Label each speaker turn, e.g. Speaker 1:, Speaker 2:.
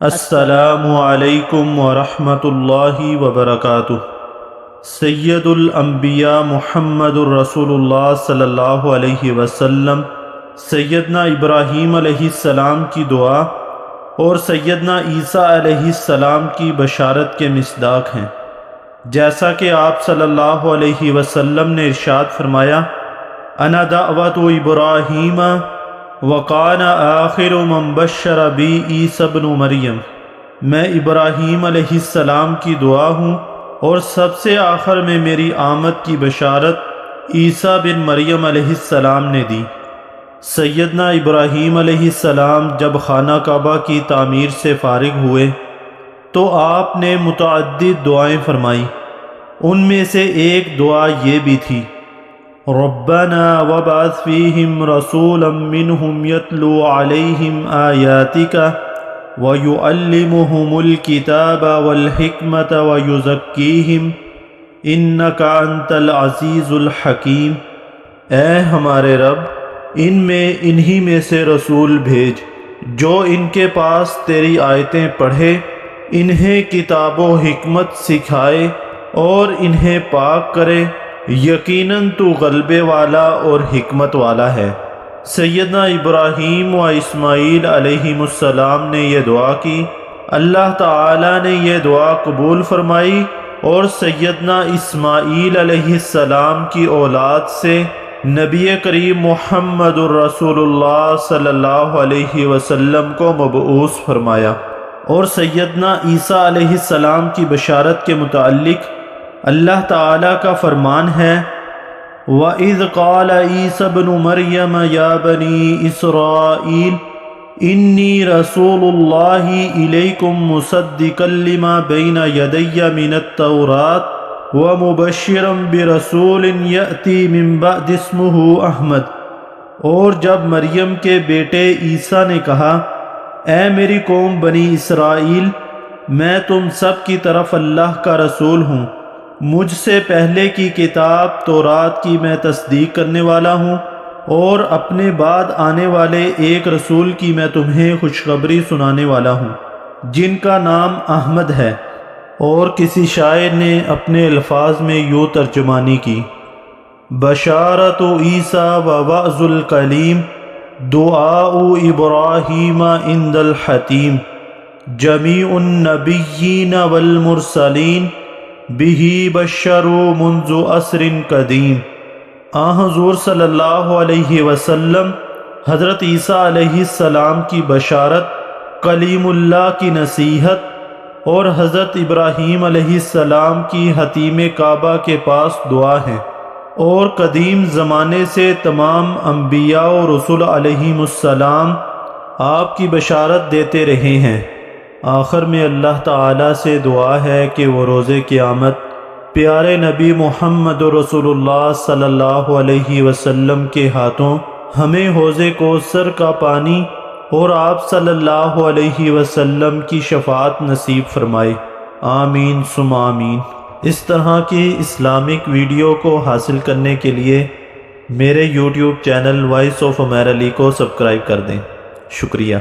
Speaker 1: السلام علیکم ورحمۃ اللہ وبرکاتہ۔ سید الانبیاء محمد الرسول اللہ صلی اللہ علیہ وسلم سیدنا ابراہیم علیہ السلام کی دعا اور سیدنا عیسیٰ علیہ السلام کی بشارت کے مصداق ہیں۔ جیسا کہ آپ صلی اللہ علیہ وسلم نے ارشاد فرمایا، انا دعوت ابراہیم وقان آخر من بشر بی عیسی ابن مریم، میں ابراہیم علیہ السلام کی دعا ہوں اور سب سے آخر میں میری آمد کی بشارت عیسیٰ بن مریم علیہ السلام نے دی۔ سیدنا ابراہیم علیہ السلام جب خانہ کعبہ کی تعمیر سے فارغ ہوئے تو آپ نے متعدد دعائیں فرمائیں۔ ان میں سے ایک دعا یہ بھی تھی، ربنا وابعث فیہم رسولا منہم یتلو علیہم آیاتک ویعلمہم الکتاب والحکمت ویزکیہم انک انت العزیز الحکیم۔ اے ہمارے رب، ان میں انہی میں سے رسول بھیج جو ان کے پاس تیری آیتیں پڑھے، انہیں کتاب و حکمت سکھائے اور انہیں پاک کرے، یقیناً تو غلبے والا اور حکمت والا ہے۔ سیدنا ابراہیم و اسماعیل علیہم السلام نے یہ دعا کی، اللہ تعالیٰ نے یہ دعا قبول فرمائی اور سیدنا اسماعیل علیہ السلام کی اولاد سے نبی کریم محمد الرسول اللہ صلی اللہ علیہ وسلم کو مبعوث فرمایا۔ اور سیدنا عیسیٰ علیہ السلام کی بشارت کے متعلق اللہ تعالیٰ کا فرمان ہے، وَإِذْ قَالَ عِيسَى ابْنُ مَرْيَمَ يَا بَنِي إِسْرَائِيلَ إِنِّي رَسُولُ اللَّهِ إِلَيْكُمْ مُصَدِّقًا لِمَا بَيْنَ يَدَيَّ مِنَ التَّوْرَاةِ وَمُبَشِّرًا بِرَسُولٍ يَأْتِي مِن بَعْدِي اسْمُهُ أَحْمَدُ۔ اور جب مریم کے بیٹے عیسیٰ نے کہا، اے میری قوم بنی اسرائیل، میں تم سب کی طرف اللہ کا رسول ہوں، مجھ سے پہلے کی کتاب تورات کی میں تصدیق کرنے والا ہوں، اور اپنے بعد آنے والے ایک رسول کی میں تمہیں خوشخبری سنانے والا ہوں جن کا نام احمد ہے۔ اور کسی شاعر نے اپنے الفاظ میں یوں ترجمانی کی، بشارت عیسیٰ و وعظ الکلیم دعاء ابراہیم عند الحتیم جمیع النبیین والمرسلین بہ بشروا منذ عصر قدیم۔ حضور صلی اللہ علیہ وسلم حضرت عیسیٰ علیہ السلام کی بشارت، کلیم اللہ کی نصیحت اور حضرت ابراہیم علیہ السلام کی حتیم کعبہ کے پاس دعا ہے، اور قدیم زمانے سے تمام انبیاء و رسول علیہم السلام آپ کی بشارت دیتے رہے ہیں۔ آخر میں اللہ تعالیٰ سے دعا ہے کہ وہ روز قیامت پیارے نبی محمد رسول اللہ صلی اللہ علیہ وسلم کے ہاتھوں ہمیں حوض کوثر کا پانی اور آپ صلی اللہ علیہ وسلم کی شفاعت نصیب فرمائے، آمین ثم آمین۔ اس طرح کی اسلامک ویڈیو کو حاصل کرنے کے لیے میرے YouTube channel Voice of Umair Ali کو سبسکرائب کر دیں۔ شکریہ۔